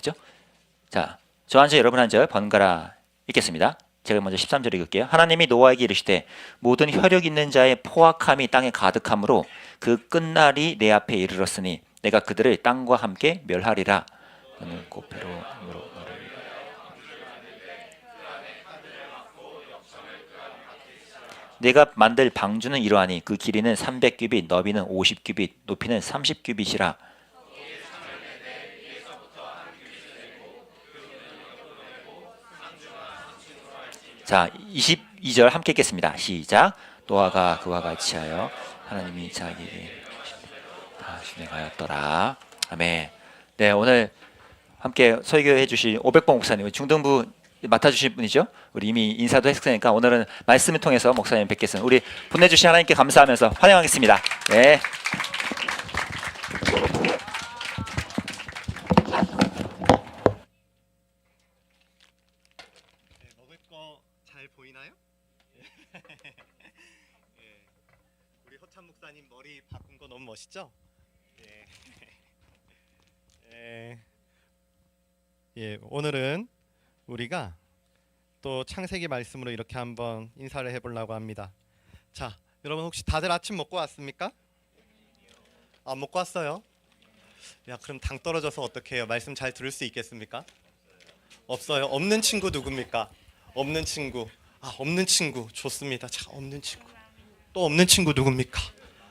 그렇죠? 자, 저 한 절 여러분 한 절 번갈아 읽겠습니다. 제가 먼저 13절 읽을게요. 하나님이 노아에게 이르시되 모든 혈육 있는 자의 포악함이 땅에 가득함으로 그 끝날이 내 앞에 이르렀으니 내가 그들을 땅과 함께 멸하리라. 너는 고패로 내가 만들 방주는 이러하니 그 길이는 300규빗, 너비는 50규빗, 높이는 30규빗이라. 자, 22절 함께 읽겠습니다. 시작. 노아가 그와 같이 하여 하나님이 자기에게 다 준행하였더라. 아멘. 네, 오늘 함께 설교해 주신 오백봉 목사님, 중등부 맡아주신 분이죠. 우리 이미 인사도 했으니까 오늘은 말씀을 통해서 목사님 뵙겠습니다. 우리 보내주신 하나님께 감사하면서 환영하겠습니다. 네. 먹을 거 잘 보이나요? 우리 허찬 목사님 머리 바꾼 거 너무 멋있죠? 오늘은 우리가 또 창세기 말씀으로 이렇게 한번 인사를 해보려고 합니다. 자, 여러분 혹시 다들 아침 먹고 왔습니까? 안 먹고 왔어요? 야, 그럼 당 떨어져서 어떻게 해요? 말씀 잘 들을 수 있겠습니까? 없어요? 없는 친구 누굽니까? 없는 친구. 없는 친구 좋습니다. 자, 없는 친구. 또 없는 친구 누굽니까?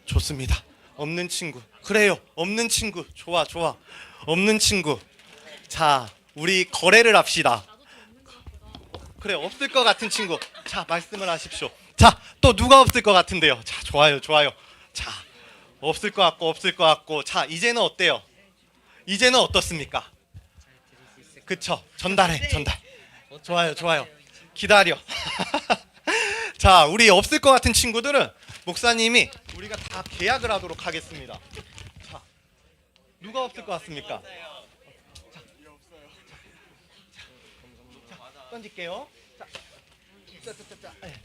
좋습니다. 없는 친구. 그래요. 없는 친구. 좋아. 없는 친구. 자, 우리 거래를 합시다. 그래, 없을 것 같은 친구. 자, 말씀을 하십시오. 자, 또 누가 없을 것 같은데요? 자, 좋아요. 자, 없을 것 같고. 자, 이제는 어때요? 이제는 어떻습니까? 그쵸? 전달. 좋아요. 기다려. 자, 우리 없을 것 같은 친구들은 목사님이 우리가 다 계약을 하도록 하겠습니다. 자, 누가 없을 것 같습니까? 던질게요. 자,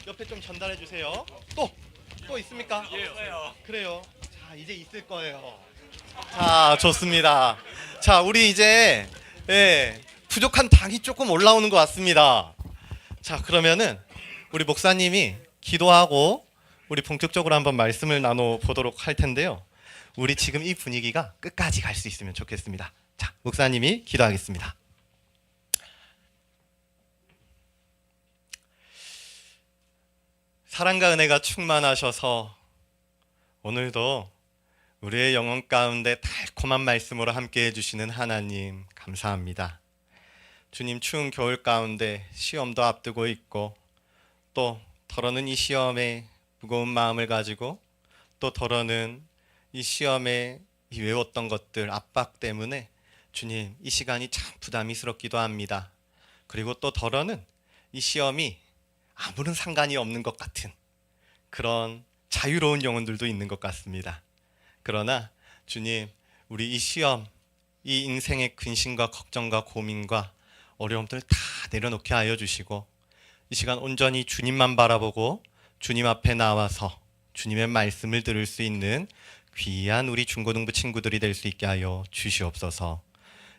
옆에 좀 전달해 주세요. 또 있습니까? 그래요. 자, 이제 있을 거예요. 자, 좋습니다. 자, 우리 이제 부족한 당이 조금 올라오는 것 같습니다. 자, 그러면은 우리 목사님이 기도하고 우리 본격적으로 한번 말씀을 나눠 보도록 할 텐데요. 우리 지금 이 분위기가 끝까지 갈 수 있으면 좋겠습니다. 자, 목사님이 기도하겠습니다. 사랑과 은혜가 충만하셔서 오늘도 우리의 영혼 가운데 달콤한 말씀으로 함께 해주시는 하나님 감사합니다. 주님, 추운 겨울 가운데 시험도 앞두고 있고 또 더러는 이 시험에 무거운 마음을 가지고 또 더러는 이 시험에 이 외웠던 것들 압박 때문에 주님, 이 시간이 참 부담스럽기도 합니다. 그리고 또 더러는 이 시험이 아무런 상관이 없는 것 같은 그런 자유로운 영혼들도 있는 것 같습니다. 그러나 주님, 우리 이 시험, 이 인생의 근심과 걱정과 고민과 어려움들 다 내려놓게 하여 주시고 이 시간 온전히 주님만 바라보고 주님 앞에 나와서 주님의 말씀을 들을 수 있는 귀한 우리 중고등부 친구들이 될 수 있게 하여 주시옵소서.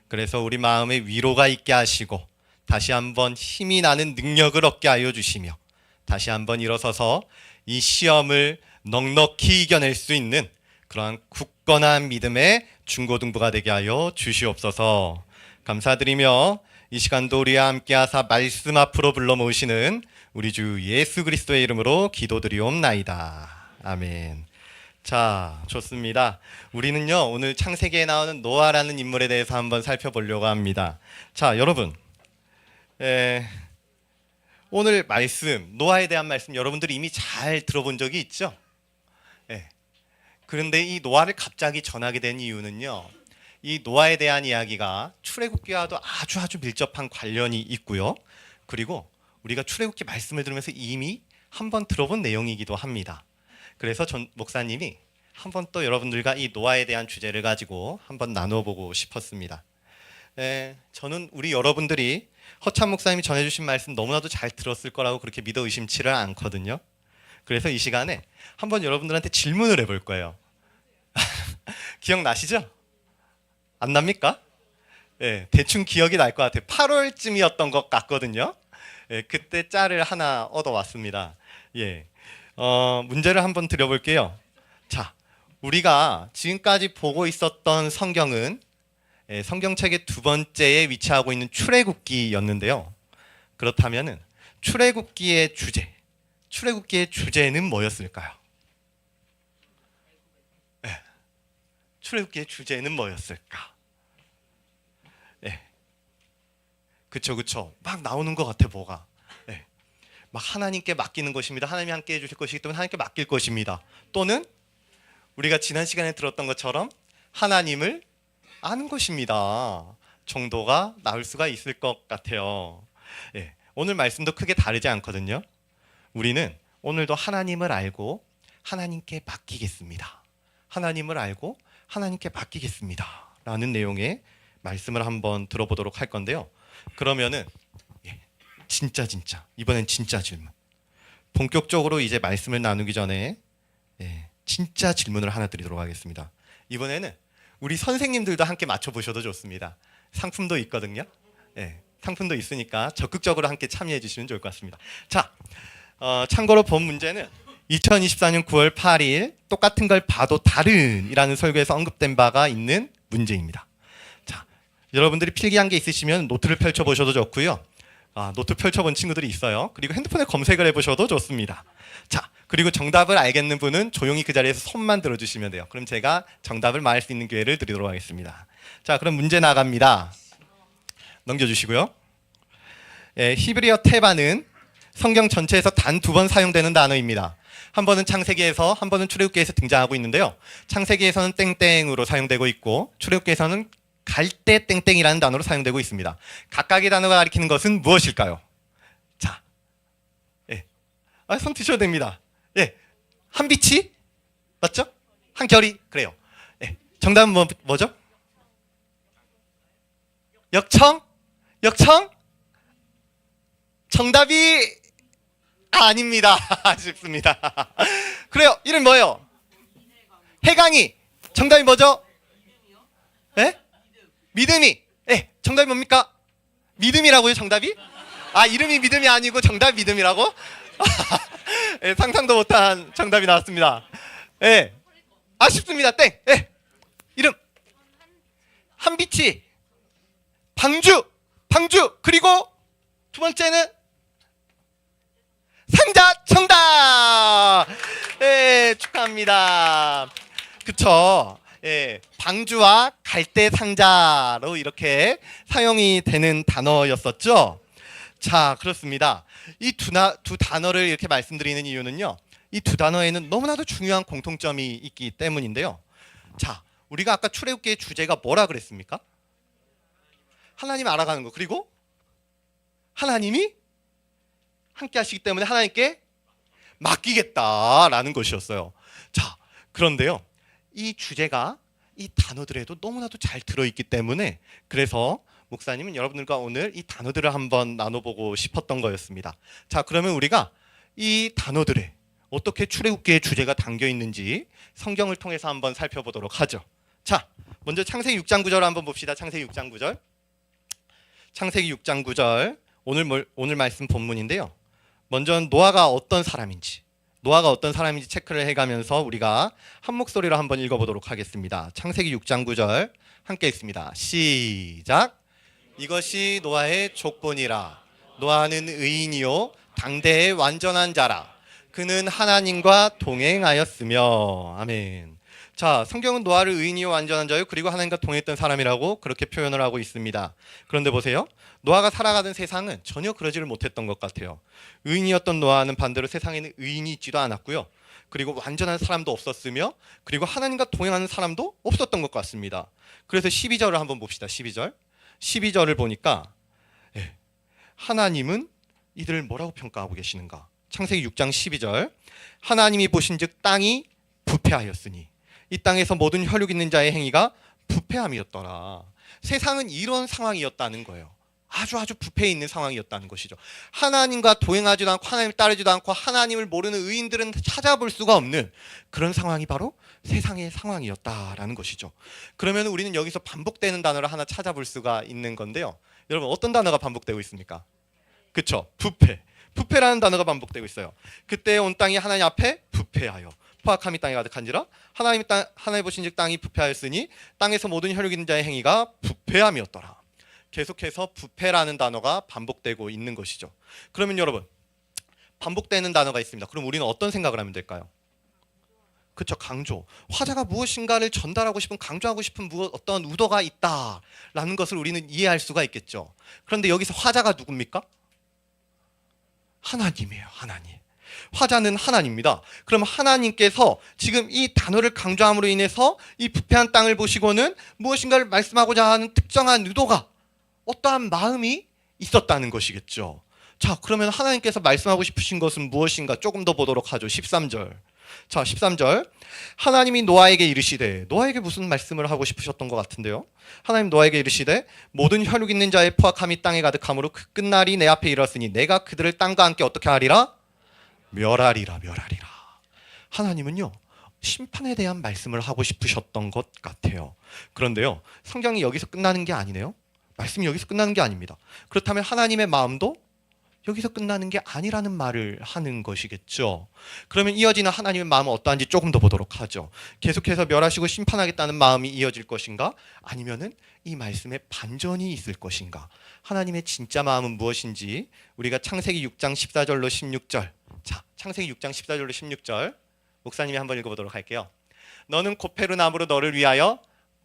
그래서 우리 마음에 위로가 있게 하시고 다시 한번 힘이 나는 능력을 얻게 하여 주시며 다시 한번 일어서서 이 시험을 넉넉히 이겨낼 수 있는 그러한 굳건한 믿음의 중고등부가 되게 하여 주시옵소서. 감사드리며 이 시간도 우리와 함께하사 말씀 앞으로 불러 모으시는 우리 주 예수 그리스도의 이름으로 기도드리옵나이다. 아멘. 자, 좋습니다. 우리는요, 오늘 창세기에 나오는 노아라는 인물에 대해서 한번 살펴보려고 합니다. 자, 여러분, 오늘 말씀, 노아에 대한 말씀 여러분들이 이미 잘 들어본 적이 있죠? 그런데 이 노아를 갑자기 전하게 된 이유는요, 이 노아에 대한 이야기가 출애굽기와도 아주 밀접한 관련이 있고요. 그리고 우리가 출애굽기 말씀을 들으면서 이미 한번 들어본 내용이기도 합니다. 그래서 전 목사님이 한번 또 여러분들과 이 노아에 대한 주제를 가지고 한번 나눠보고 싶었습니다. 저는 우리 여러분들이 허찬 목사님이 전해주신 말씀 너무나도 잘 들었을 거라고 그렇게 믿어 의심치를 않거든요. 그래서 이 시간에 한번 여러분들한테 질문을 해볼 거예요. 기억나시죠? 안 납니까? 예, 대충 기억이 날 것 같아요. 8월쯤이었던 것 같거든요. 예, 그때 짤을 하나 얻어왔습니다. 예, 문제를 한번 드려볼게요. 자, 우리가 지금까지 보고 있었던 성경은 성경책의 두 번째에 위치하고 있는 출애굽기였는데요. 그렇다면은 출애굽기의 주제는 뭐였을까요? 네. 출애굽기의 주제는 뭐였을까? 네. 그쵸. 막 나오는 것 같아, 뭐가. 네. 막 하나님께 맡기는 것입니다. 하나님이 함께 해주실 것이기 때문에 하나님께 맡길 것입니다. 또는 우리가 지난 시간에 들었던 것처럼 하나님을 아는 것입니다. 정도가 나올 수가 있을 것 같아요. 네. 오늘 말씀도 크게 다르지 않거든요. 우리는 오늘도 하나님을 알고 하나님께 맡기겠습니다. 하나님을 알고 하나님께 맡기겠습니다. 라는 내용의 말씀을 한번 들어보도록 할 건데요. 그러면은 진짜 이번엔 진짜 질문. 본격적으로 이제 말씀을 나누기 전에 진짜 질문을 하나 드리도록 하겠습니다. 이번에는 우리 선생님들도 함께 맞춰보셔도 좋습니다. 상품도 있거든요. 상품도 있으니까 적극적으로 함께 참여해 주시면 좋을 것 같습니다. 자, 참고로 본 문제는 2024년 9월 8일 똑같은 걸 봐도 다른이라는 설교에서 언급된 바가 있는 문제입니다. 자, 여러분들이 필기한 게 있으시면 노트를 펼쳐보셔도 좋고요. 노트 펼쳐본 친구들이 있어요. 그리고 핸드폰에 검색을 해보셔도 좋습니다. 자, 그리고 정답을 알겠는 분은 조용히 그 자리에서 손만 들어주시면 돼요. 그럼 제가 정답을 말할 수 있는 기회를 드리도록 하겠습니다. 자, 그럼 문제 나갑니다. 넘겨주시고요. 히브리어 테바는 성경 전체에서 단 2번 사용되는 단어입니다. 한 번은 창세기에서, 한 번은 출애굽기에서 등장하고 있는데요. 창세기에서는 땡땡으로 사용되고 있고 출애굽기에서는 갈대 땡땡이라는 단어로 사용되고 있습니다. 각각의 단어가 가리키는 것은 무엇일까요? 자, 손 드셔도 됩니다. 한 빛이 맞죠? 한 결이 그래요. 정답은 뭐죠? 역청? 정답이 아닙니다. 아쉽습니다. 그래요. 이름 뭐예요? 해강이. 정답이 뭐죠? 믿음이. 정답이 뭡니까? 믿음이라고요, 정답이? 이름이 믿음이 아니고 정답 믿음이라고? 상상도 못한 정답이 나왔습니다. 아쉽습니다. 땡. 이름. 한빛이. 방주. 그리고 두 번째는 상자. 정답. 축하합니다. 그쵸? 방주와 갈대 상자로 이렇게 사용이 되는 단어였었죠. 자, 그렇습니다. 이 두 단어를 이렇게 말씀드리는 이유는요. 이 두 단어에는 너무나도 중요한 공통점이 있기 때문인데요. 자, 우리가 아까 출애굽기의 주제가 뭐라 그랬습니까? 하나님 알아가는 거. 그리고 하나님이 함께 하시기 때문에 하나님께 맡기겠다라는 것이었어요. 자, 그런데요. 이 주제가 이 단어들에도 너무나도 잘 들어있기 때문에 그래서 목사님은 여러분들과 오늘 이 단어들을 한번 나눠보고 싶었던 거였습니다. 자, 그러면 우리가 이 단어들에 어떻게 출애굽기의 주제가 담겨 있는지 성경을 통해서 한번 살펴보도록 하죠. 자, 먼저 창세기 6장 9절 한번 봅시다. 창세기 6장 9절. 창세기 6장 9절. 오늘 말씀 본문인데요. 먼저 노아가 어떤 사람인지 체크를 해가면서 우리가 한 목소리로 한번 읽어보도록 하겠습니다. 창세기 6장 9절 함께 읽습니다. 시작. 이것이 노아의 족본이라. 노아는 의인이요 당대의 완전한 자라. 그는 하나님과 동행하였으며. 아멘. 자, 성경은 노아를 의인이요 완전한 자요 그리고 하나님과 동행했던 사람이라고 그렇게 표현을 하고 있습니다. 그런데 보세요. 노아가 살아가던 세상은 전혀 그러지를 못했던 것 같아요. 의인이었던 노아는 반대로 세상에는 의인이 있지도 않았고요. 그리고 완전한 사람도 없었으며 그리고 하나님과 동행하는 사람도 없었던 것 같습니다. 그래서 12절을 한번 봅시다. 12절을 보니까 하나님은 이들을 뭐라고 평가하고 계시는가? 창세기 6장 12절. 하나님이 보신즉 땅이 부패하였으니 이 땅에서 모든 혈육 있는 자의 행위가 부패함이었더라. 세상은 이런 상황이었다는 거예요. 아주 부패해 있는 상황이었다는 것이죠. 하나님과 동행하지도 않고 하나님을 따르지도 않고 하나님을 모르는 의인들은 찾아볼 수가 없는 그런 상황이 바로 세상의 상황이었다라는 것이죠. 그러면 우리는 여기서 반복되는 단어를 하나 찾아볼 수가 있는 건데요. 여러분 어떤 단어가 반복되고 있습니까? 그쵸? 부패. 부패라는 단어가 반복되고 있어요. 그때 온 땅이 하나님 앞에 부패하여 포악함이 땅에 가득한지라 하나님 보신즉 땅이 부패하였으니 땅에서 모든 혈육 있는 자의 행위가 부패함이었더라. 계속해서 부패라는 단어가 반복되고 있는 것이죠. 그러면 여러분 반복되는 단어가 있습니다. 그럼 우리는 어떤 생각을 하면 될까요? 그렇죠. 강조. 화자가 무엇인가를 전달하고 싶은 강조하고 싶은 어떤 의도가 있다라는 것을 우리는 이해할 수가 있겠죠. 그런데 여기서 화자가 누굽니까? 하나님이에요. 하나님. 화자는 하나님입니다. 그럼 하나님께서 지금 이 단어를 강조함으로 인해서 이 부패한 땅을 보시고는 무엇인가를 말씀하고자 하는 특정한 의도가 어떠한 마음이 있었다는 것이겠죠. 자, 그러면 하나님께서 말씀하고 싶으신 것은 무엇인가 조금 더 보도록 하죠. 13절. 자, 13절. 하나님이 노아에게 이르시되, 노아에게 무슨 말씀을 하고 싶으셨던 것 같은데요. 하나님 노아에게 이르시되 모든 혈육 있는 자의 포악함이 땅에 가득함으로 그 끝날이 내 앞에 이르렀으니 내가 그들을 땅과 함께 어떻게 하리라? 멸하리라. 하나님은요 심판에 대한 말씀을 하고 싶으셨던 것 같아요. 그런데요 성경이 여기서 끝나는 게 아니네요. 말씀이 여기서 끝나는 게 아닙니다. 그렇다면 하나님의 마음도 여기서 끝나는 게 아니라는 말을 하는 것이겠죠. 그러면 이어지는 하나님의 마음은 어떠한지 조금 더 보도록 하죠. 계속해서 멸하시고 심판하겠다는 마음이 이어질 것인가? 아니면은 이 말씀에 반전이 있을 것인가? 하나님의 진짜 마음은 무엇인지 우리가 창세기 6장 14절로 16절. 자, 창세기 6장 14절로 16절 목사님이 한번 읽어보도록 할게요. 너는 고페르 나무로 너를 위하여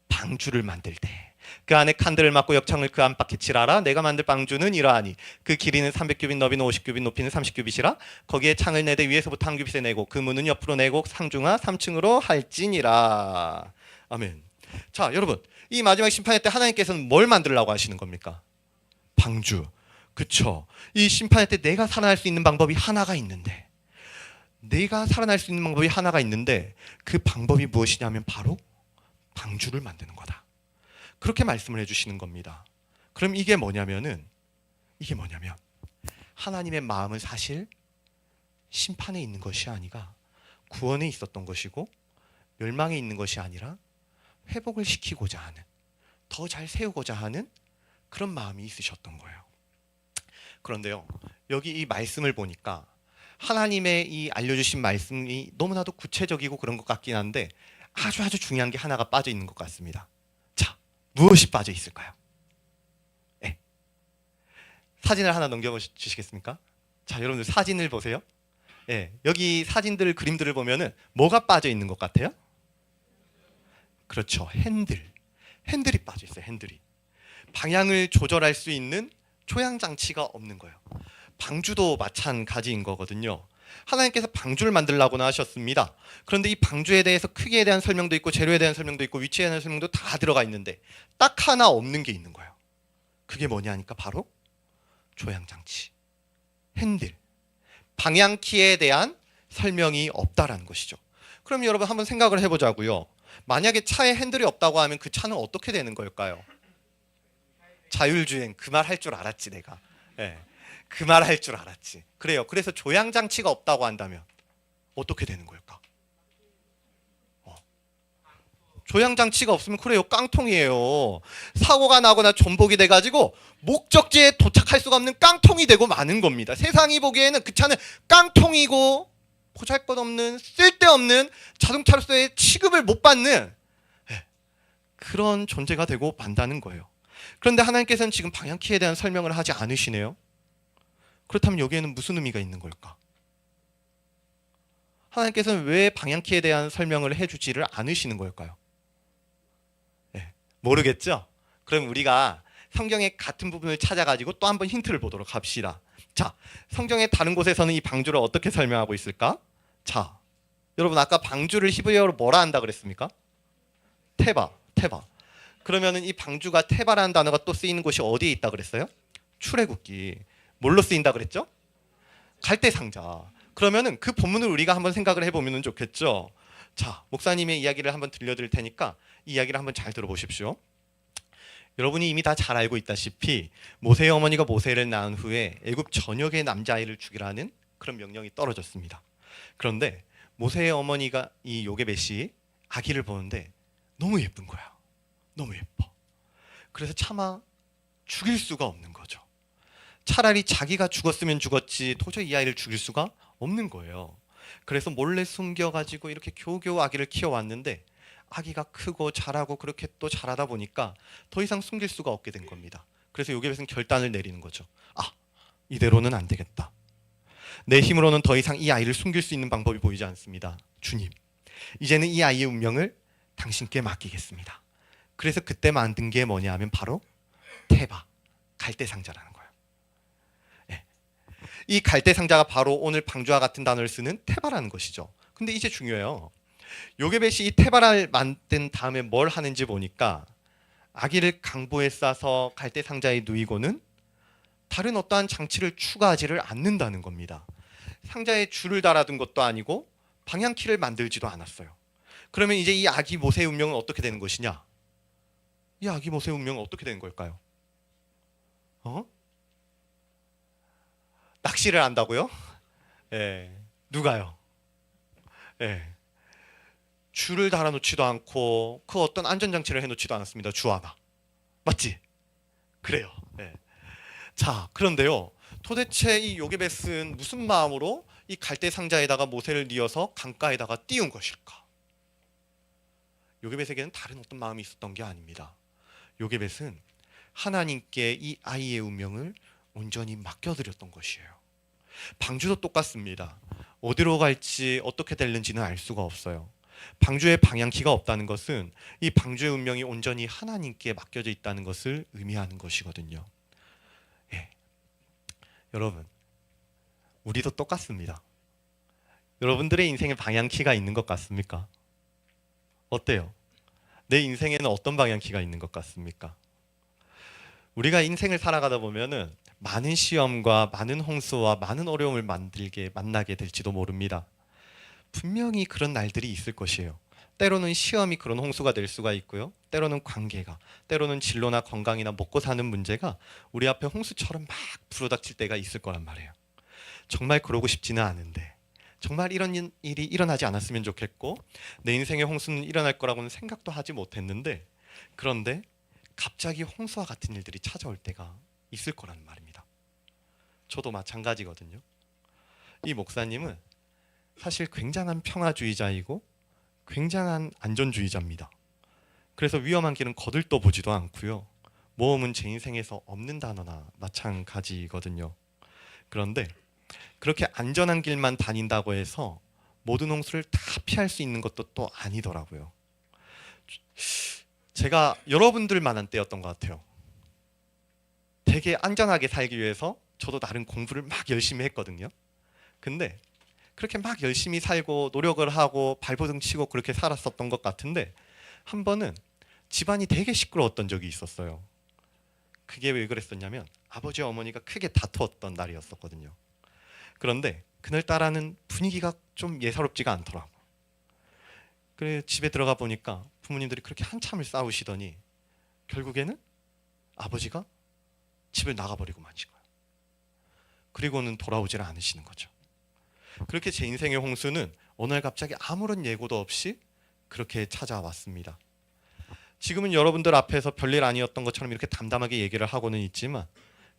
방주를 만들 때 그 안에 칸들을 막고 역창을 그 안팎에 칠하라. 내가 만들 방주는 이러하니 그 길이는 300규빗 너비는 50규빗 높이는 30규빗이라. 거기에 창을 내되 위에서부터 한 규빗에 내고 그 문은 옆으로 내고 상중하 3층으로 할지니라. 아멘. 자, 여러분 이 마지막 심판의 때 하나님께서는 뭘 만들려고 하시는 겁니까? 방주. 그쵸? 이 심판의 때 내가 살아날 수 있는 방법이 하나가 있는데 그 방법이 무엇이냐면 바로 방주를 만드는 거다. 그렇게 말씀을 해주시는 겁니다. 그럼 이게 뭐냐면 하나님의 마음은 사실 심판에 있는 것이 아니라 구원에 있었던 것이고 멸망에 있는 것이 아니라 회복을 시키고자 하는, 더 잘 세우고자 하는 그런 마음이 있으셨던 거예요. 그런데요 여기 이 말씀을 보니까 하나님의 이 알려주신 말씀이 너무나도 구체적이고 그런 것 같긴 한데 아주 중요한 게 하나가 빠져 있는 것 같습니다. 자, 무엇이 빠져 있을까요? 네. 사진을 하나 넘겨주시겠습니까? 자, 여러분들 사진을 보세요. 네. 여기 사진들, 그림들을 보면은 뭐가 빠져 있는 것 같아요? 그렇죠. 핸들이 빠져 있어요. 핸들이. 방향을 조절할 수 있는 조향 장치가 없는 거예요. 방주도 마찬가지인 거거든요. 하나님께서 방주를 만들라고나 하셨습니다. 그런데 이 방주에 대해서 크기에 대한 설명도 있고 재료에 대한 설명도 있고 위치에 대한 설명도 다 들어가 있는데 딱 하나 없는 게 있는 거예요. 그게 뭐냐 하니까 바로 조향 장치, 핸들, 방향키에 대한 설명이 없다라는 것이죠. 그럼 여러분 한번 생각을 해보자고요. 만약에 차에 핸들이 없다고 하면 그 차는 어떻게 되는 걸까요? 자율주행. 그 말 할 줄 알았지 내가. 네. 그 말 할 줄 알았지. 그래요. 그래서 조향 장치가 없다고 한다면 어떻게 되는 걸까? 조향 장치가 없으면 그래요. 깡통이에요. 사고가 나거나 전복이 돼가지고 목적지에 도착할 수가 없는 깡통이 되고 마는 겁니다. 세상이 보기에는 그 차는 깡통이고 보잘것없는 쓸데없는 자동차로서의 취급을 못 받는 그런 존재가 되고 만다는 거예요. 그런데 하나님께서는 지금 방향키에 대한 설명을 하지 않으시네요. 그렇다면 여기에는 무슨 의미가 있는 걸까? 하나님께서는 왜 방향키에 대한 설명을 해주지를 않으시는 걸까요? 네, 모르겠죠? 그럼 우리가 성경의 같은 부분을 찾아가지고 또 한번 힌트를 보도록 합시다. 자, 성경의 다른 곳에서는 이 방주를 어떻게 설명하고 있을까? 자, 여러분 아까 방주를 히브리어로 뭐라 한다 그랬습니까? 테바. 그러면은 이 방주가 테바라는 단어가 또 쓰이는 곳이 어디에 있다 그랬어요? 출애굽기. 뭘로 쓰인다 그랬죠? 갈대상자. 그러면은 그 본문을 우리가 한번 생각을 해보면 좋겠죠. 자, 목사님의 이야기를 한번 들려드릴 테니까 이 이야기를 한번 잘 들어보십시오. 여러분이 이미 다 잘 알고 있다시피 모세의 어머니가 모세를 낳은 후에 애굽 전역의 남자아이를 죽이라는 그런 명령이 떨어졌습니다. 그런데 모세의 어머니가 이 요게벳이 아기를 보는데 너무 예쁜 거야. 너무 예뻐. 그래서 차마 죽일 수가 없는 거죠. 차라리 자기가 죽었으면 죽었지 도저히 이 아이를 죽일 수가 없는 거예요. 그래서 몰래 숨겨가지고 이렇게 겨우겨우 아기를 키워왔는데 아기가 크고 자라고 그렇게 또 자라다 보니까 더 이상 숨길 수가 없게 된 겁니다. 그래서 요게벳은 결단을 내리는 거죠. 아, 이대로는 안 되겠다. 내 힘으로는 더 이상 이 아이를 숨길 수 있는 방법이 보이지 않습니다. 주님, 이제는 이 아이의 운명을 당신께 맡기겠습니다. 그래서 그때 만든 게 뭐냐 하면 바로 테바, 갈대상자라는 거예요. 네. 이 갈대상자가 바로 오늘 방주와 같은 단어를 쓰는 테바라는 것이죠. 근데 이제 중요해요. 요게벳이 이 테바를 만든 다음에 뭘 하는지 보니까 아기를 강보에 싸서 갈대상자에 누이고는 다른 어떠한 장치를 추가하지를 않는다는 겁니다. 상자에 줄을 달아둔 것도 아니고 방향키를 만들지도 않았어요. 그러면 이제 이 아기 모세의 운명은 어떻게 되는 것이냐? 이 아기 모세의 운명은 어떻게 되는 걸까요? 낚시를 한다고요? 예. 누가요? 예. 줄을 달아놓지도 않고 그 어떤 안전장치를 해놓지도 않았습니다. 주 하나. 맞지? 그래요. 예. 자, 그런데요. 도대체 이 요게벳은 무슨 마음으로 이 갈대 상자에다가 모세를 뉘어서 강가에다가 띄운 것일까? 요게벳에게는 다른 어떤 마음이 있었던 게 아닙니다. 요게벳은 하나님께 이 아이의 운명을 온전히 맡겨드렸던 것이에요. 방주도 똑같습니다. 어디로 갈지 어떻게 될는지는 알 수가 없어요. 방주에 방향키가 없다는 것은 이 방주의 운명이 온전히 하나님께 맡겨져 있다는 것을 의미하는 것이거든요. 예. 여러분, 우리도 똑같습니다. 여러분들의 인생에 방향키가 있는 것 같습니까? 어때요? 내 인생에는 어떤 방향키가 있는 것 같습니까? 우리가 인생을 살아가다 보면은 많은 시험과 많은 홍수와 많은 어려움을 만나게 될지도 모릅니다. 분명히 그런 날들이 있을 것이에요. 때로는 시험이 그런 홍수가 될 수가 있고요. 때로는 관계가, 때로는 진로나 건강이나 먹고 사는 문제가 우리 앞에 홍수처럼 막 불어닥칠 때가 있을 거란 말이에요. 정말 그러고 싶지는 않은데 정말 이런 일이 일어나지 않았으면 좋겠고 내 인생의 홍수는 일어날 거라고는 생각도 하지 못했는데 그런데 갑자기 홍수와 같은 일들이 찾아올 때가 있을 거란 말입니다. 저도 마찬가지거든요. 이 목사님은 사실 굉장한 평화주의자이고 굉장한 안전주의자입니다. 그래서 위험한 길은 거들떠 보지도 않고요. 모험은 제 인생에서 없는 단어나 마찬가지거든요. 그런데 그렇게 안전한 길만 다닌다고 해서 모든 홍수를 다 피할 수 있는 것도 또 아니더라고요. 제가 여러분들 만한 때였던 것 같아요. 되게 안전하게 살기 위해서 저도 나름 공부를 막 열심히 했거든요. 근데 그렇게 막 열심히 살고 노력을 하고 발버둥 치고 그렇게 살았었던 것 같은데 한 번은 집안이 되게 시끄러웠던 적이 있었어요. 그게 왜 그랬었냐면 아버지와 어머니가 크게 다투었던 날이었었거든요. 그런데 그날따라는 분위기가 좀 예사롭지가 않더라고. 그래 집에 들어가 보니까 부모님들이 그렇게 한참을 싸우시더니 결국에는 아버지가 집을 나가버리고 마신 거예요. 그리고는 돌아오질 않으시는 거죠. 그렇게 제 인생의 홍수는 어느 날 갑자기 아무런 예고도 없이 그렇게 찾아왔습니다. 지금은 여러분들 앞에서 별일 아니었던 것처럼 이렇게 담담하게 얘기를 하고는 있지만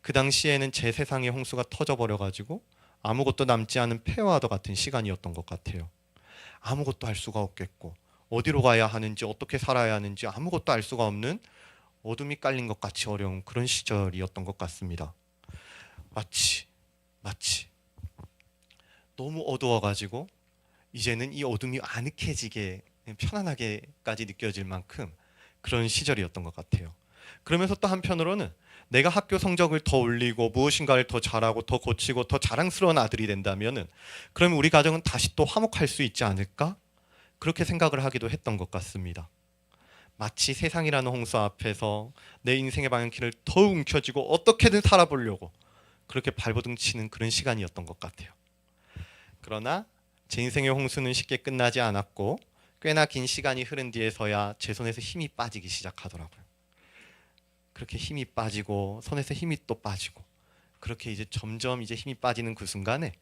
그 당시에는 제 세상의 홍수가 터져버려가지고 아무것도 남지 않은 폐허와도 같은 시간이었던 것 같아요. 아무것도 할 수가 없겠고 어디로 가야 하는지 어떻게 살아야 하는지 아무것도 알 수가 없는 어둠이 깔린 것 같이 어려운 그런 시절이었던 것 같습니다. 마치 너무 어두워가지고 이제는 이 어둠이 아늑해지게 편안하게까지 느껴질 만큼 그런 시절이었던 것 같아요. 그러면서 또 한편으로는 내가 학교 성적을 더 올리고 무엇인가를 더 잘하고 더 고치고 더 자랑스러운 아들이 된다면은 그러면 우리 가정은 다시 또 화목할 수 있지 않을까? 그렇게 생각을 하기도 했던 것 같습니다. 마치 세상이라는 홍수 앞에서 내 인생의 방향키를 더 움켜쥐고 어떻게든 살아보려고 그렇게 발버둥 치는 그런 시간이었던 것 같아요. 그러나 제 인생의 홍수는 쉽게 끝나지 않았고 꽤나 긴 시간이 흐른 뒤에서야 제 손에서 힘이 빠지기 시작하더라고요. 그렇게 힘이 빠지고 손에서 힘이 또 빠지고 그렇게 이제 점점 이제 힘이 빠지는 그 순간에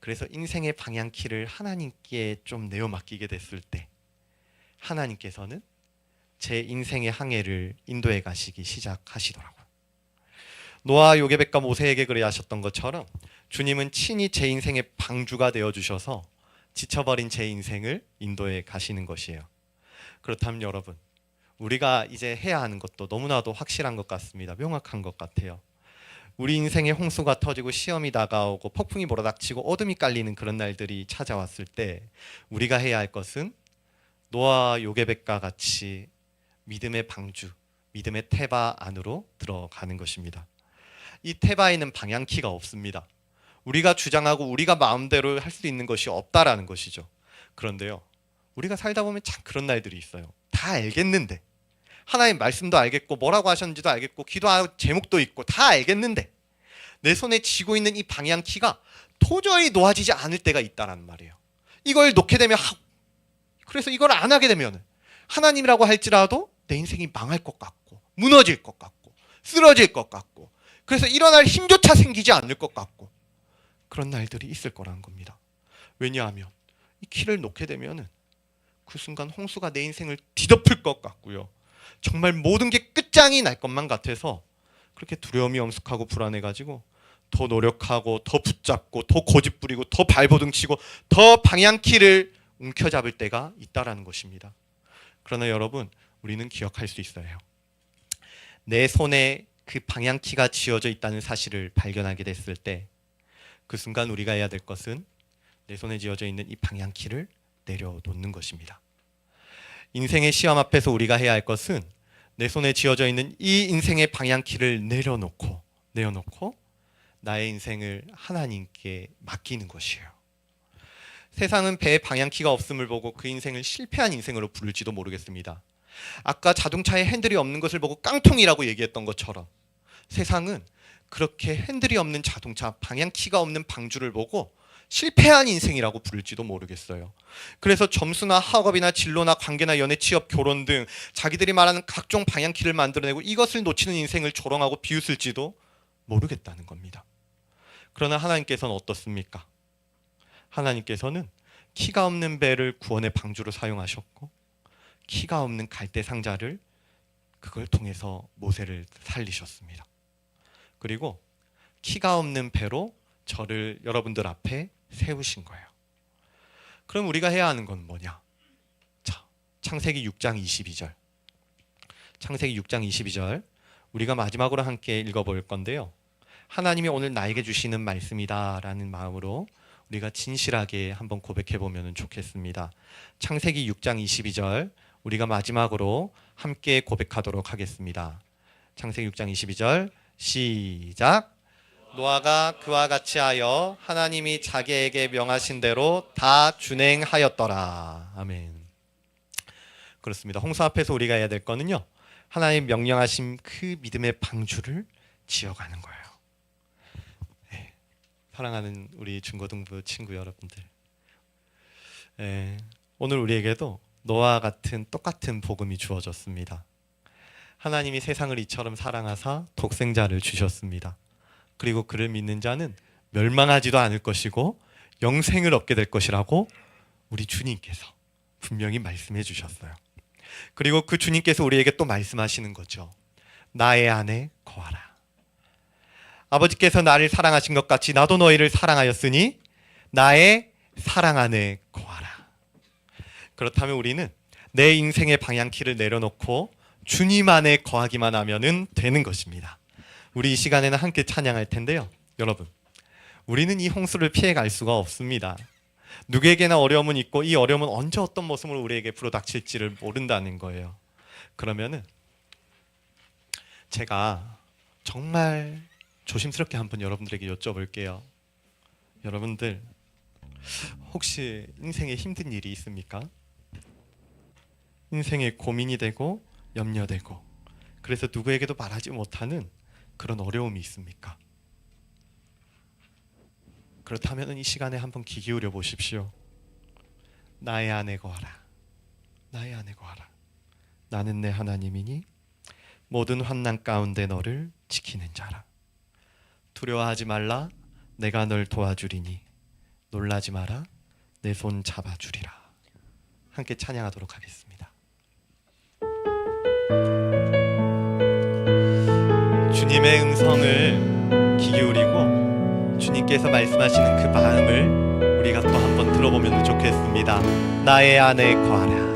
그래서 인생의 방향키를 하나님께 좀 내어 맡기게 됐을 때 하나님께서는 제 인생의 항해를 인도해 가시기 시작하시더라고요. 노아, 요게벳과 모세에게 그래 하셨던 것처럼 주님은 친히 제 인생의 방주가 되어 주셔서 지쳐버린 제 인생을 인도해 가시는 것이에요. 그렇다면 여러분, 우리가 이제 해야 하는 것도 너무나도 확실한 것 같습니다. 명확한 것 같아요. 우리 인생에 홍수가 터지고 시험이 다가오고 폭풍이 몰아닥치고 어둠이 깔리는 그런 날들이 찾아왔을 때 우리가 해야 할 것은 노아와 요게벳과 같이 믿음의 방주, 믿음의 테바 안으로 들어가는 것입니다. 이 테바에는 방향키가 없습니다. 우리가 주장하고 우리가 마음대로 할 수 있는 것이 없다라는 것이죠. 그런데요, 우리가 살다 보면 참 그런 날들이 있어요. 다 알겠는데, 하나님 말씀도 알겠고 뭐라고 하셨는지도 알겠고 기도할 제목도 있고 다 알겠는데 내 손에 쥐고 있는 이 방향키가 도저히 놓아지지 않을 때가 있다라는 말이에요. 이걸 놓게 되면 그래서 이걸 안 하게 되면 하나님이라고 할지라도 내 인생이 망할 것 같고 무너질 것 같고 쓰러질 것 같고 그래서 일어날 힘조차 생기지 않을 것 같고 그런 날들이 있을 거라는 겁니다. 왜냐하면 이 키를 놓게 되면 그 순간 홍수가 내 인생을 뒤덮을 것 같고요. 정말 모든 게 끝장이 날 것만 같아서 그렇게 두려움이 엄습하고 불안해가지고 더 노력하고 더 붙잡고 더 고집부리고 더 발버둥 치고 더 방향키를 움켜잡을 때가 있다라는 것입니다. 그러나 여러분, 우리는 기억할 수 있어요. 내 손에 그 방향키가 쥐어져 있다는 사실을 발견하게 됐을 때 그 순간 우리가 해야 될 것은 내 손에 쥐어져 있는 이 방향키를 내려놓는 것입니다. 인생의 시험 앞에서 우리가 해야 할 것은 내 손에 쥐어져 있는 이 인생의 방향키를 내려놓고 나의 인생을 하나님께 맡기는 것이에요. 세상은 배에 방향키가 없음을 보고 그 인생을 실패한 인생으로 부를지도 모르겠습니다. 아까 자동차에 핸들이 없는 것을 보고 깡통이라고 얘기했던 것처럼 세상은 그렇게 핸들이 없는 자동차, 방향키가 없는 방주를 보고 실패한 인생이라고 부를지도 모르겠어요. 그래서 점수나 학업이나 진로나 관계나 연애, 취업, 결혼 등 자기들이 말하는 각종 방향키를 만들어내고 이것을 놓치는 인생을 조롱하고 비웃을지도 모르겠다는 겁니다. 그러나 하나님께서는 어떻습니까? 하나님께서는 키가 없는 배를 구원의 방주로 사용하셨고 키가 없는 갈대 상자를 그걸 통해서 모세를 살리셨습니다. 그리고 키가 없는 배로 저를 여러분들 앞에 세우신 거예요. 그럼 우리가 해야 하는 건 뭐냐? 자, 창세기 6장 22절. 창세기 6장 22절. 우리가 마지막으로 함께 읽어볼 건데요. 하나님이 오늘 나에게 주시는 말씀이다라는 마음으로 우리가 진실하게 한번 고백해 보면 좋겠습니다. 창세기 6장 22절. 우리가 마지막으로 함께 고백하도록 하겠습니다. 창세기 6장 22절. 시작. 노아가 그와 같이 하여 하나님이 자기에게 명하신 대로 다 준행하였더라. 아멘. 그렇습니다. 홍수 앞에서 우리가 해야 될 거는요, 하나님 명령하신 그 믿음의 방주를 지어가는 거예요. 네. 사랑하는 우리 중고등부 친구 여러분들, 오늘 우리에게도 노아와 같은 똑같은 복음이 주어졌습니다. 하나님이 세상을 이처럼 사랑하사 독생자를 주셨습니다. 그리고 그를 믿는 자는 멸망하지도 않을 것이고 영생을 얻게 될 것이라고 우리 주님께서 분명히 말씀해 주셨어요. 그리고 그 주님께서 우리에게 또 말씀하시는 거죠. 나의 안에 거하라. 아버지께서 나를 사랑하신 것 같이 나도 너희를 사랑하였으니 나의 사랑 안에 거하라. 그렇다면 우리는 내 인생의 방향키를 내려놓고 주님 안에 거하기만 하면 되는 것입니다. 우리 이 시간에는 함께 찬양할 텐데요. 여러분, 우리는 이 홍수를 피해갈 수가 없습니다. 누구에게나 어려움은 있고 이 어려움은 언제 어떤 모습으로 우리에게 불어닥칠지를 모른다는 거예요. 그러면은 제가 정말 조심스럽게 한번 여러분들에게 여쭤볼게요. 여러분들 혹시 인생에 힘든 일이 있습니까? 인생에 고민이 되고 염려되고 그래서 누구에게도 말하지 못하는 그런 어려움이 있습니까? 그렇다면 이 시간에 한번 귀 기울여 보십시오. 나의 안에 거하라. 나의 안에 거하라. 나는 내 하나님이니 모든 환난 가운데 너를 지키는 자라. 두려워하지 말라, 내가 널 도와주리니. 놀라지 마라, 내 손 잡아주리라. 함께 찬양하도록 하겠습니다. 주님의 음성을 귀 기울이고 주님께서 말씀하시는 그 마음을 우리가 또 한번 들어보면 좋겠습니다. 나의 안에 거하라.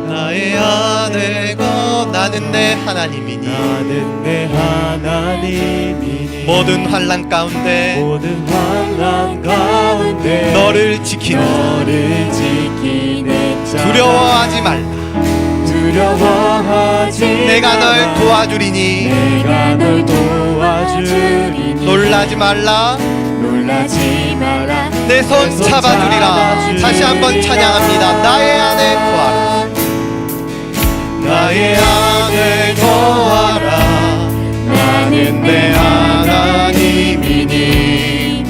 나의 안에 거. 나는 내 하나님이니. 나는 내 하나님이니. 모든 환난 가운데 모든 환난 가운데 너를 지키는 자. 두려워하지 말라. 두려워하지 내가 널 말라. 도와주리니. 내가 널 도와주리니. 놀라지 말라. 놀라지 마라. 내 손 잡아주리라. 다시 한번 찬양합니다. 나의 안에 거하라. 나의 안에 거하라. 나는 내 하나님이니.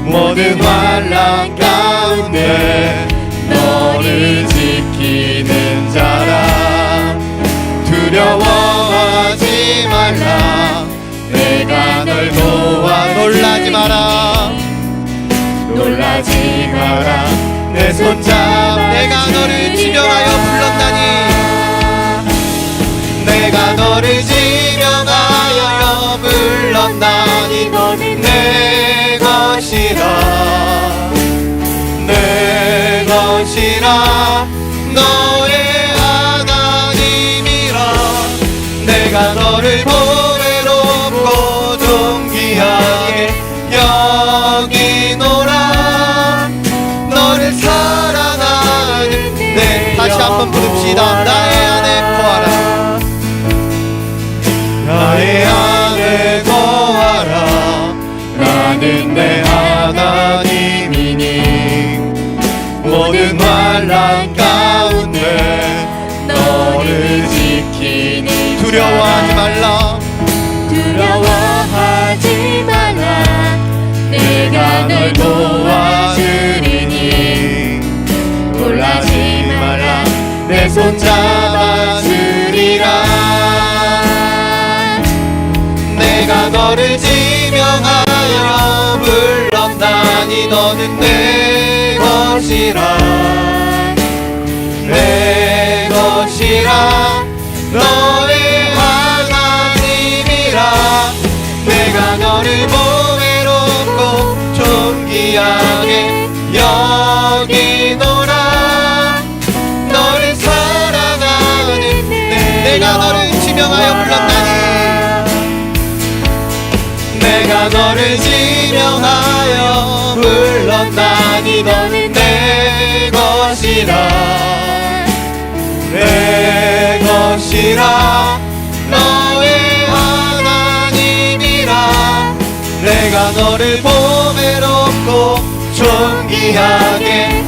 모든 환난 가운데 너를 지키는 자라. 두려워하지 말라. 내가 널 도와. 놀라지 마라. 놀라지 마라. 내 손잡. 내가 너를 지명하여 불렀나니. 내가 너를 지명하여 불렀나니. 너는 내 것이라. 내 것이라. 너의 하나님이라. 내가 너를 보배롭고 존귀하게 여기노라. 너를 사랑하는 내. 다시 한번 부릅시다. 나의 안에 거하라. 나의 안에 거하라. 나는 내 하나님이니. 모든 환난 가운데 너를 지키니. 두려워하지 말라. 두려워하지 말라. 내가 널 도와주리니. 놀라지 말라. 내 손 잡아주리라. 내가 너를 지명하여 불렀나니. 너는 내 것이라. 내 것이라. 너의 하나님이라. 내가 너를 보배롭고 존귀하게 여기노라. 너를 사랑하는 내가 너를 지명하여 불렀나니. 내가 너를 지명하여 불렀나니. 너는 내 것이라. 내 것이라. 너의 하나님이라. 내가 너를 보배롭고 존귀하게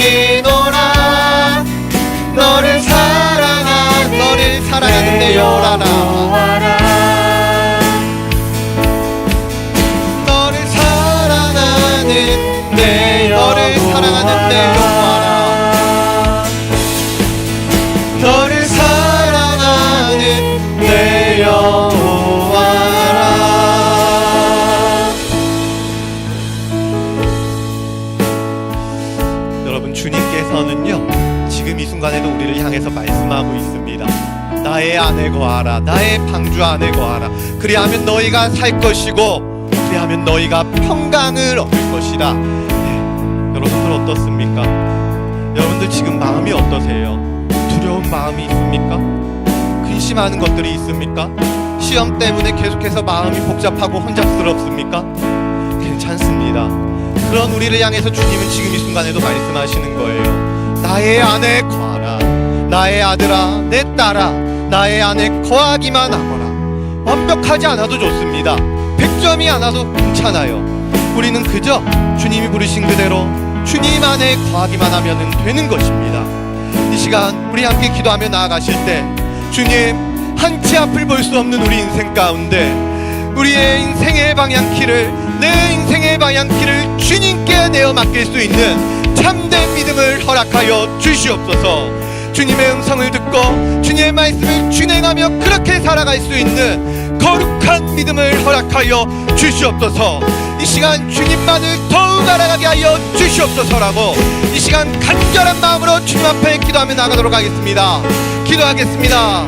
여기노라. 너를 사랑하는 내 여호와라. 너를 사랑하는 내 여호와라. 너를 사랑하는 내 여호와라. 여러분, 주님께서는요 지금 이 순간에도 우리를 향해서 말씀하고 있습니다. 나의 안에 거하라. 나의 방주 안에 거하라. 그리하면 너희가 살 것이고 그리하면 너희가 평강을 얻을 것이다. 여러분들 어떻습니까? 여러분들 지금 마음이 어떠세요? 두려운 마음이 있습니까? 근심하는 것들이 있습니까? 시험 때문에 계속해서 마음이 복잡하고 혼잡스럽습니까? 괜찮습니다. 그런 우리를 향해서 주님은 지금 이 순간에도 말씀하시는 거예요. 나의 안에 거하라. 나의 아들아, 내 딸아, 나의 안에 거하기만 하거라. 완벽하지 않아도 좋습니다. 100점이 안 와도 괜찮아요. 우리는 그저 주님이 부르신 그대로 주님 안에 거하기만 하면 되는 것입니다. 이 시간 우리 함께 기도하며 나아가실 때 주님, 한치 앞을 볼 수 없는 우리 인생 가운데 우리의 인생의 방향키를, 내 인생의 방향키를 주님께 내어 맡길 수 있는 참된 믿음을 허락하여 주시옵소서. 주님의 음성을 듣고 주님의 말씀을 준행하며 그렇게 살아갈 수 있는 거룩한 믿음을 허락하여 주시옵소서. 이 시간 주님만을 더욱 알아가게 하여 주시옵소서라고 이 시간 간절한 마음으로 주님 앞에 기도하며 나가도록 하겠습니다. 기도하겠습니다.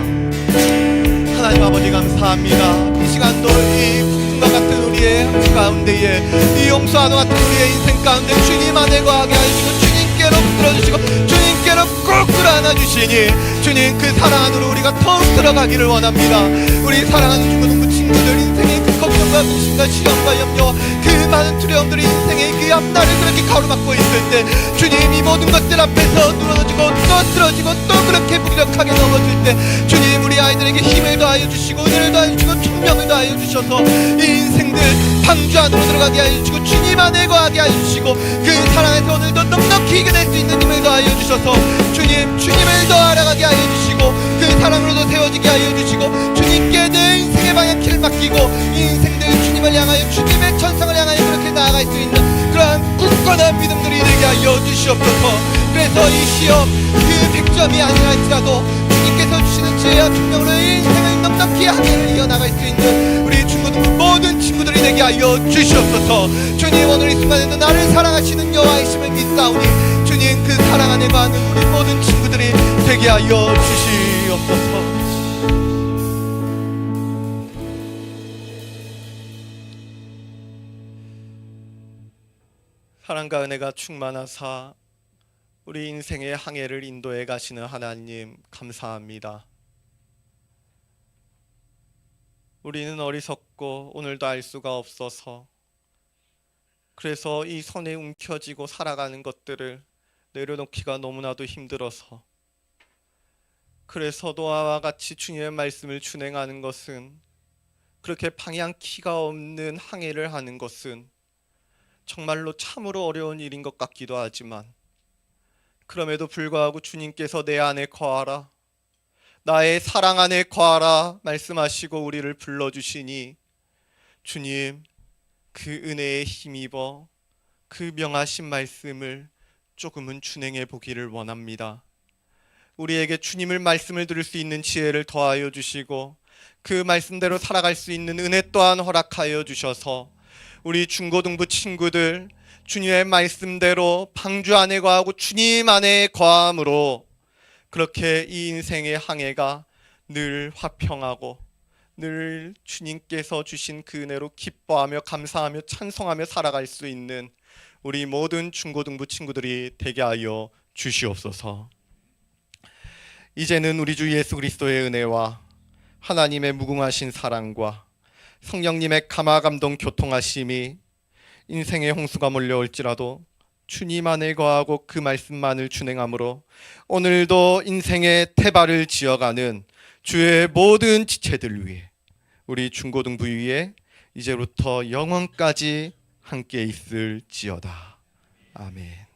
하나님 아버지 감사합니다. 이 시간도 이 풍과 같은 우리의 한국 가운데에 이 용서와도 같은 우리의 인생 가운데 주님 안에 거하게 하시고 주님께로 붙들어주시고 주님께로 꼭 끌어안아주시니 주님 그 사랑 안으로 우리가 더욱 들어가기를 원합니다. 우리 사랑하는 중고등부 친구들 인생의 그 걱정과 근심과 시험과 염려 그 많은 두려움들이 인생의 그 앞날을 그렇게 가로막고 있을 때 주님 이 모든 것들 앞에서 누러지고 또 쓰러지고 또 그렇게 무기력하게 넘어질 때 주님 우리 아이들에게 힘을 더하여 주시고 은혜를 더하여 주시고 총명을 더하여 주셔서 이 인생들 방주 안으로 들어가게 하여 주시고 주님 안에 거하게 하여 주시고 그 사랑에서 오늘도 넉넉히 이겨낼 수 있는 힘을 더하여 주셔서 주님 주님을 더 알아가게 하여 주시고 그 사랑으로도 세워지게 하여 주시고 주님께 내 인생의 방향키를 맡기고 이 인생들 주님을 향하여 주님의 천상을 향하여 그렇게 나아갈 수 있는 그러한 굳건한 믿음들이 되게 하여 주시옵소서. 그래서 이 시험 그 100점이 아니라 할지라도 주님께서 주시는 지혜와 총명으로 이 인생을 넉넉히 하늘을 이어나갈 수 있는 우리 중고등부 모든 친구들이 되게 하여 주시옵소서. 주님 오늘 이 순간에도 나를 사랑하시는 여호와이심을 믿사오니 주님 그 사랑 안에 거하는 우리 모든 친구들이 되게 하여 주시옵소서. 사랑과 은혜가 충만하사 우리 인생의 항해를 인도해 가시는 하나님 감사합니다. 우리는 어리석고 오늘도 알 수가 없어서 그래서 이 손에 움켜쥐고 살아가는 것들을 내려놓기가 너무나도 힘들어서 그래서 노아와 같이 주님의 말씀을 준행하는 것은 그렇게 방향키가 없는 항해를 하는 것은 정말로 참으로 어려운 일인 것 같기도 하지만 그럼에도 불구하고 주님께서 내 안에 거하라 나의 사랑 안에 거하라 말씀하시고 우리를 불러주시니 주님 그 은혜에 힘입어 그 명하신 말씀을 조금은 준행해 보기를 원합니다. 우리에게 주님을 말씀을 들을 수 있는 지혜를 더하여 주시고 그 말씀대로 살아갈 수 있는 은혜 또한 허락하여 주셔서 우리 중고등부 친구들 주님의 말씀대로 방주 안에 거하고 주님 안에 거함으로 그렇게 이 인생의 항해가 늘 화평하고 늘 주님께서 주신 그 은혜로 기뻐하며 감사하며 찬송하며 살아갈 수 있는 우리 모든 중고등부 친구들이 되게 하여 주시옵소서. 이제는 우리 주 예수 그리스도의 은혜와 하나님의 무궁하신 사랑과 성령님의 감화감동 교통하심이 인생의 홍수가 몰려올지라도 주님 안에 거하고 그 말씀만을 준행함으로 오늘도 인생의 태발을 지어가는 주의 모든 지체들 위해 우리 중고등부 위에 이제부터 영원까지 함께 있을지어다. 아멘.